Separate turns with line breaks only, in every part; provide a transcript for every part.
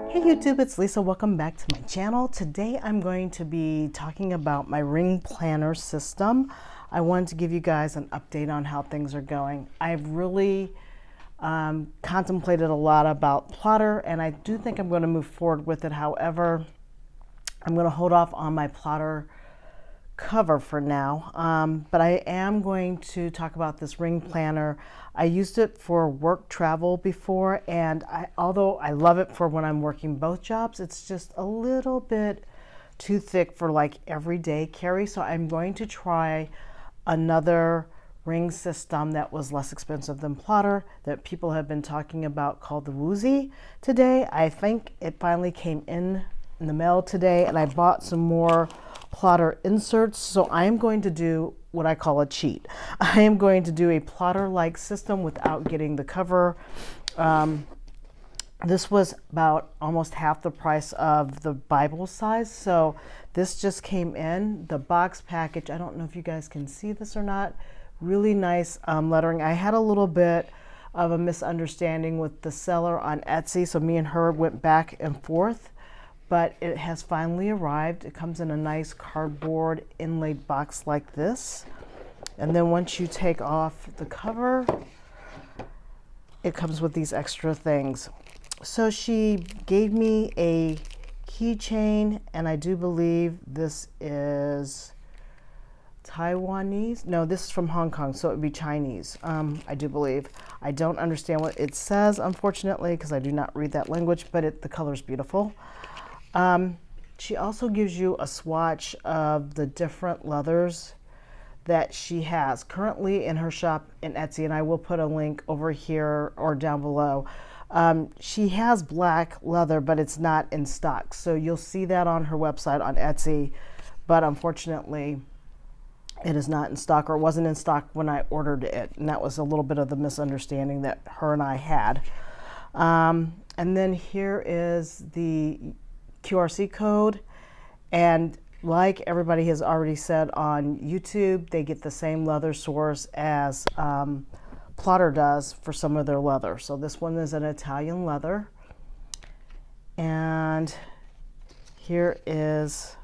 Hey YouTube, it's Lisa. Welcome back to my channel. Today I'm going to be talking about my ring planner system. I wanted to give you guys an update on how things are going. I've really contemplated a lot about Plotter, and I do think I'm going to move forward with it. However, I'm going to hold off on my Plotter cover for now, but I am going to talk about this ring planner. I used it for work travel before, and although I love it for when I'm working both jobs, it's just a little bit too thick for like everyday carry. So I'm going to try another ring system that was less expensive than Plotter that people have been talking about, called the Wuzhi today. I think it finally came in the mail today, and I bought some more Plotter inserts. So I am going to do what I call a cheat. I am going to do a Plotter-like system without getting the cover. This was about almost half the price of the Bible size. So this just came in the box package. I don't know if you guys can see this or not. Really nice lettering. I had a little bit of a misunderstanding with the seller on Etsy, so me and her went back and forth, but it has finally arrived. It comes in a nice cardboard inlaid box like this. And then once you take off the cover, it comes with these extra things. So she gave me a keychain, and I do believe this is Taiwanese. No, this is from Hong Kong, so it would be Chinese, I do believe. I don't understand what it says, unfortunately, because I do not read that language, but the color is beautiful. She also gives you a swatch of the different leathers that she has currently in her shop in Etsy, and I will put a link over here or down below. She has black leather, but it's not in stock, so you'll see that on her website on Etsy, but unfortunately it is not in stock, or it wasn't in stock when I ordered it, and that was a little bit of the misunderstanding that her and I had. And then here is the QRC code, and like everybody has already said on YouTube, they get the same leather source as Plotter does for some of their leather. So this one is an Italian leather, and here is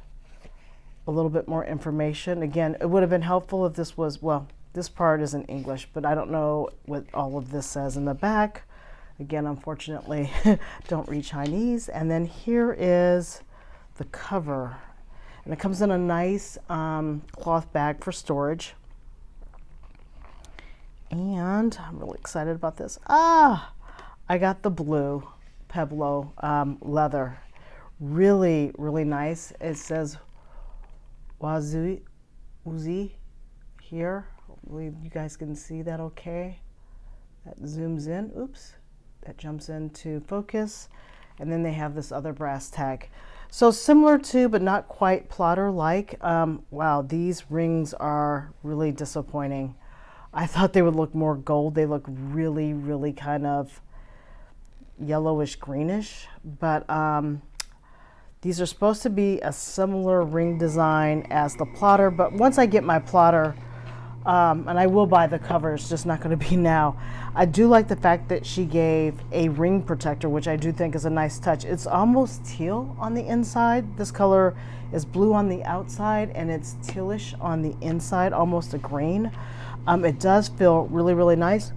a little bit more information. Again, it would have been helpful if this was, well, this part is in English, but I don't know what all of this says in the back. Again, unfortunately, don't read Chinese. And then here is the cover. And it comes in a nice cloth bag for storage. And I'm really excited about this. I got the blue Pueblo leather. Really, really nice. It says Wuzhi here. Hopefully you guys can see that okay. That zooms in. Oops. That jumps into focus, and then they have this other brass tag. So similar to, but not quite Plotter-like. Wow, these rings are really disappointing. I thought they would look more gold. They look really, really kind of yellowish greenish, but these are supposed to be a similar ring design as the Plotter, but once I get my Plotter, and I will buy the cover, it's just not going to be now. I do like the fact that she gave a ring protector, which I do think is a nice touch. It's almost teal on the inside. This color is blue on the outside, and it's tealish on the inside, almost a green. It does feel really, really nice,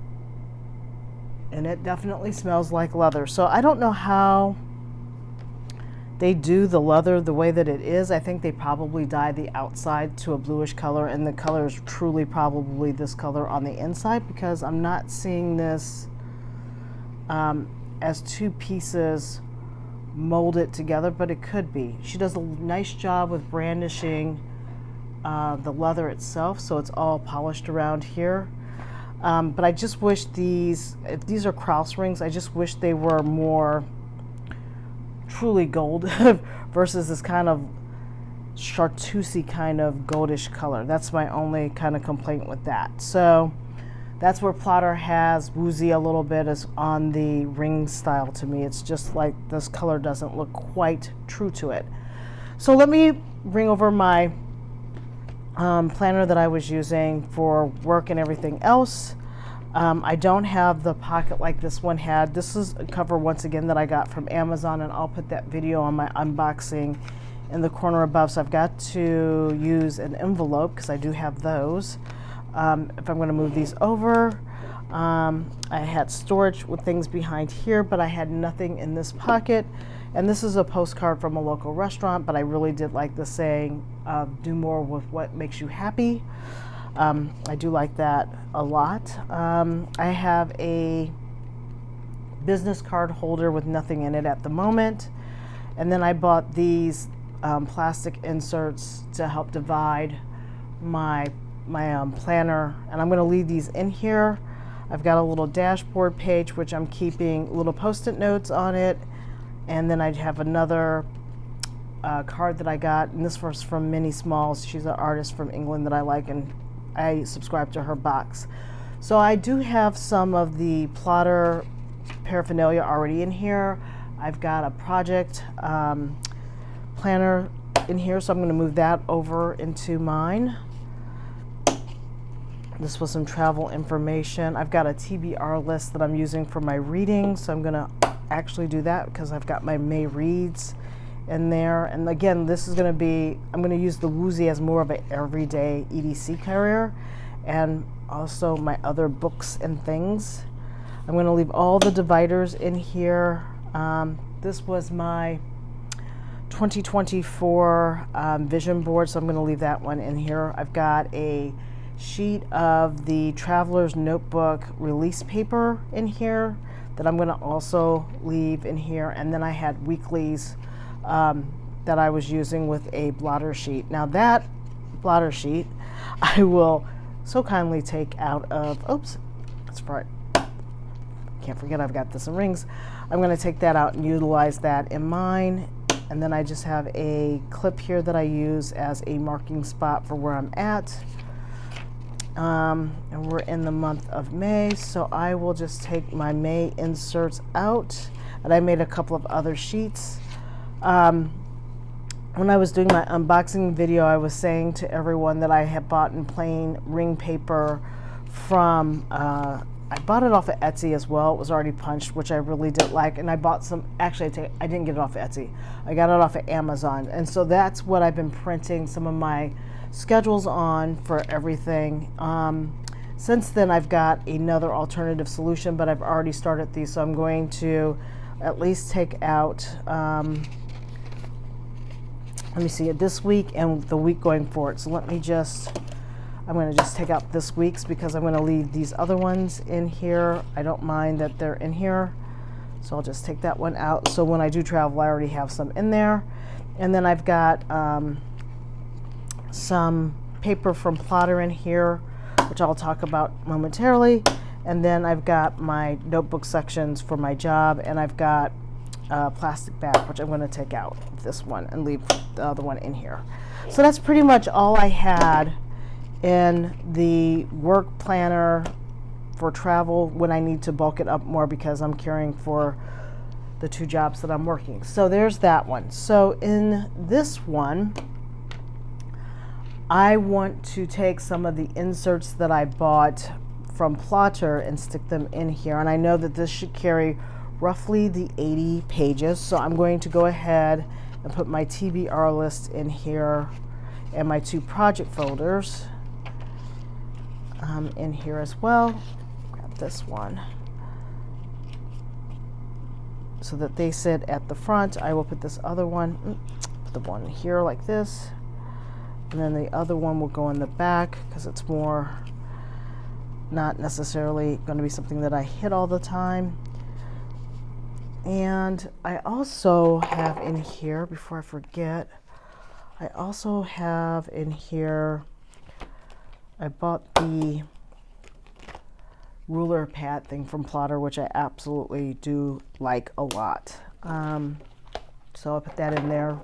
and it definitely smells like leather. So I don't know how they do the leather the way that it is. I think they probably dye the outside to a bluish color, and the color is truly probably this color on the inside, because I'm not seeing this as two pieces molded together, but it could be. She does a nice job with brandishing the leather itself, so it's all polished around here. But I just wish if these are cross rings, I just wish they were more truly gold versus this kind of chartreusey kind of goldish color. That's my only kind of complaint with that. So that's where Plotter has Wuzhi a little bit, is on the ring style to me. It's just like this color doesn't look quite true to it. So let me bring over my planner that I was using for work and everything else. I don't have the pocket like this one had. This is a cover once again that I got from Amazon, and I'll put that video on my unboxing in the corner above. So I've got to use an envelope because I do have those. If I'm going to move these over, I had storage with things behind here, but I had nothing in this pocket. And this is a postcard from a local restaurant, but I really did like the saying, do more with what makes you happy. I do like that a lot. I have a business card holder with nothing in it at the moment. And then I bought these plastic inserts to help divide my planner. And I'm going to leave these in here. I've got a little dashboard page, which I'm keeping little post-it notes on it. And then I have another card that I got, and this was from Minnie Smalls. She's an artist from England that I like, and I subscribe to her box. So I do have some of the plotter paraphernalia already in here. I've got a project planner in here, so I'm going to move that over into mine. This was some travel information. I've got a TBR list that I'm using for my reading, so I'm going to actually do that because I've got my May reads in there. And again, this is going to be, I'm going to use the Wuzhi as more of an everyday EDC carrier, and also my other books and things. I'm going to leave all the dividers in here. This was my 2024 vision board, so I'm going to leave that one in here. I've got a sheet of the Traveler's Notebook release paper in here that I'm going to also leave in here. And then I had weeklies that I was using with a blotter sheet. Now that blotter sheet I will so kindly take out of, oops, that's right, can't forget I've got this in rings. I'm going to take that out and utilize that in mine. And then I just have a clip here that I use as a marking spot for where I'm at. And we're in the month of May, so I will just take my May inserts out. And I made a couple of other sheets. When I was doing my unboxing video, I was saying to everyone that I had bought in plain ring paper from, I bought it off of Etsy as well. It was already punched, which I really did like. And I bought some, actually I didn't get it off of Etsy. I got it off of Amazon. And so that's what I've been printing some of my schedules on for everything. Since then I've got another alternative solution, but I've already started these, so I'm going to at least take out, let me see, this week and the week going forward. So I'm going to just take out this week's because I'm going to leave these other ones in here. I don't mind that they're in here, so I'll just take that one out. So when I do travel, I already have some in there. And then I've got some paper from Plotter in here, which I'll talk about momentarily. And then I've got my notebook sections for my job, and I've got a plastic bag, which I'm going to take out this one and leave the other one in here. So that's pretty much all I had in the work planner for travel when I need to bulk it up more because I'm caring for the two jobs that I'm working. So there's that one. So in this one, I want to take some of the inserts that I bought from Plotter and stick them in here. And I know that this should carry roughly the 80 pages. So I'm going to go ahead and put my TBR list in here and my two project folders in here as well. Grab this one so that they sit at the front. I will put this other one, put the one here like this. And then the other one will go in the back because it's more not necessarily going to be something that I hit all the time. And I also have in here, before I forget, I also have in here, I bought the ruler pad thing from Plotter, which I absolutely do like a lot. So I'll put that in there.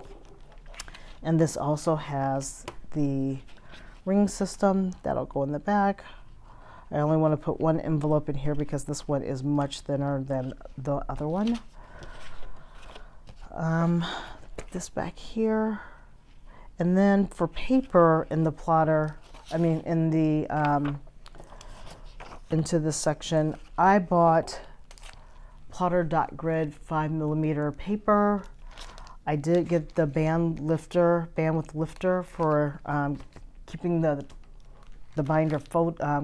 And this also has the ring system that'll go in the back. I only want to put one envelope in here because this one is much thinner than the other one. Put this back here. And then for paper in the Plotter, in the into this section. I bought plotter dot grid 5mm paper. I did get the bandwidth lifter for keeping the binder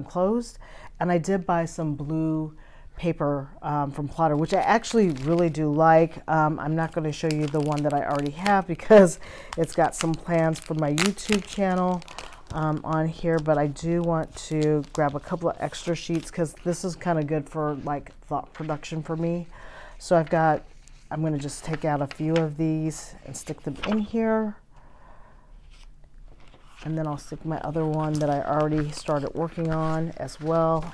closed, and I did buy some blue paper from Plotter, which I actually really do like. I'm not going to show you the one that I already have because it's got some plans for my YouTube channel on here, but I do want to grab a couple of extra sheets because this is kind of good for like thought production for me. So I'm going to just take out a few of these and stick them in here. And then I'll stick my other one that I already started working on as well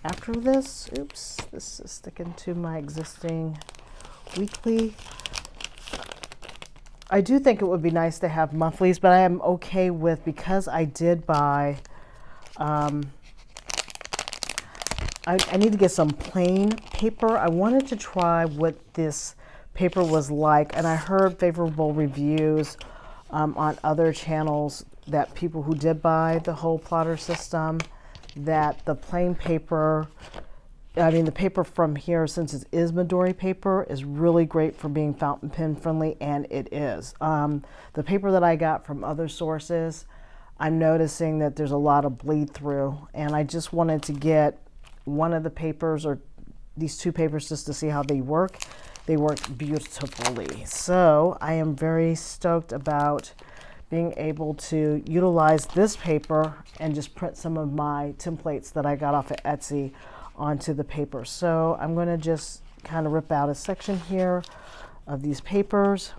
after this. Oops, this is sticking to my existing weekly. I do think it would be nice to have monthlies, but I am okay with, because I did buy, I need to get some plain paper. I wanted to try what this paper was like, and I heard favorable reviews on other channels that people who did buy the whole plotter system, that the plain paper, I mean the paper from here, since it is Midori paper, is really great for being fountain pen friendly, and it is. The paper that I got from other sources, I'm noticing that there's a lot of bleed through, and I just wanted to get one of the papers, or these two papers, just to see how they work. They work beautifully. So I am very stoked about being able to utilize this paper and just print some of my templates that I got off of Etsy onto the paper. So I'm going to just kind of rip out a section here of these papers,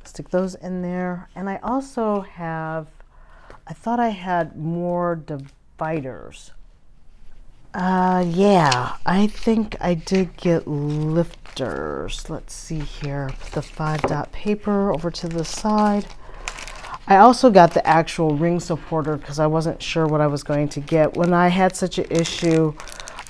stick those in there. And I also have, I thought I had more dividers. Yeah, I think I did get lifters. Let's see here. Put the 5-dot paper over to the side. I also got the actual ring supporter because I wasn't sure what I was going to get. When I had such an issue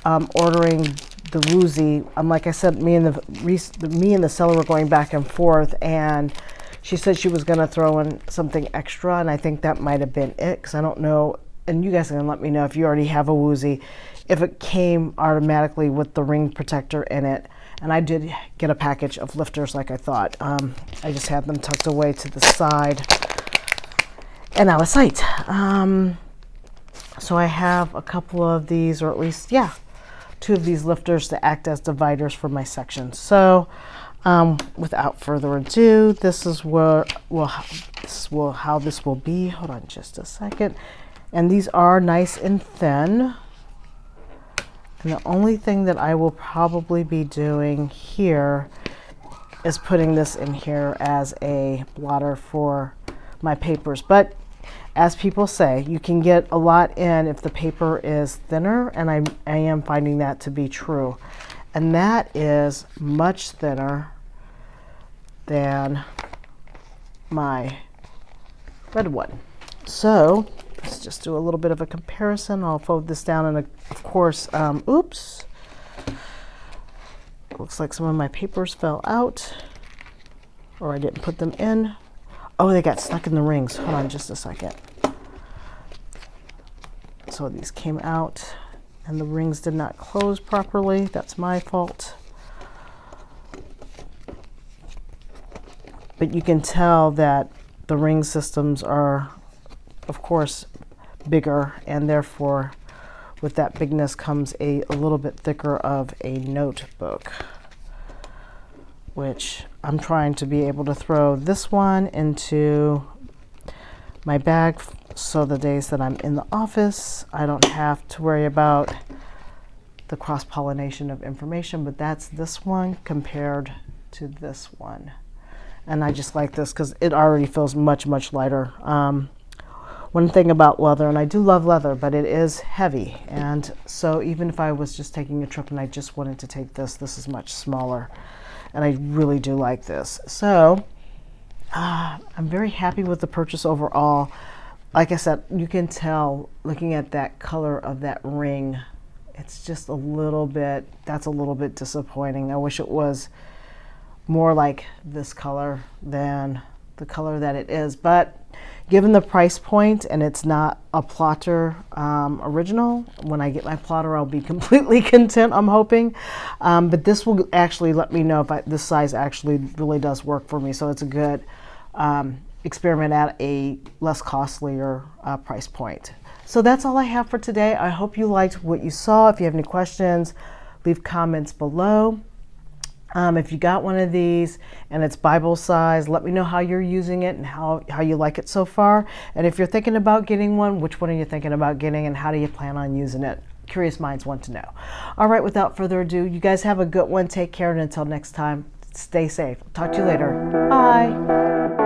ordering the Wuzhi, like I said, me and the seller were going back and forth, and she said she was going to throw in something extra, and I think that might have been it, because I don't know. And you guys can let me know if you already have a Wuzhi, if it came automatically with the ring protector in it. And I did get a package of lifters like I thought. I just had them tucked away to the side and out of sight. So I have a couple of these, or at least, yeah, 2 of these lifters to act as dividers for my section. So without further ado, this is how this will be. Hold on just a second. And these are nice and thin. And the only thing that I will probably be doing here is putting this in here as a blotter for my papers. But as people say, you can get a lot in if the paper is thinner, and I am finding that to be true. And that is much thinner than my red one. So let's just do a little bit of a comparison. I'll fold this down, and of course, oops, looks like some of my papers fell out, or I didn't put them in. Oh, they got stuck in the rings. Hold on just a second. So these came out and the rings did not close properly. That's my fault. But you can tell that the ring systems are, of course, bigger, and therefore with that bigness comes a little bit thicker of a notebook, which I'm trying to be able to throw this one into my bag, so the days that I'm in the office I don't have to worry about the cross-pollination of information. But that's this one compared to this one, and I just like this because it already feels much lighter. One thing about leather, and I do love leather, but it is heavy, and so even if I was just taking a trip and I just wanted to take this, this is much smaller, and I really do like this. So I'm very happy with the purchase overall. Like I said, you can tell looking at that color of that ring, it's just a little bit, that's a little bit disappointing. I wish it was more like this color than the color that it is, but given the price point, and it's not a plotter original, when I get my plotter, I'll be completely content, I'm hoping. But this will actually let me know if this size actually really does work for me. So it's a good experiment at a less costlier price point. So that's all I have for today. I hope you liked what you saw. If you have any questions, leave comments below. If you got one of these and it's Bible size, let me know how you're using it and how you like it so far. And if you're thinking about getting one, which one are you thinking about getting and how do you plan on using it? Curious minds want to know. All right, without further ado, you guys have a good one. Take care, and until next time, stay safe. Talk to you later. Bye.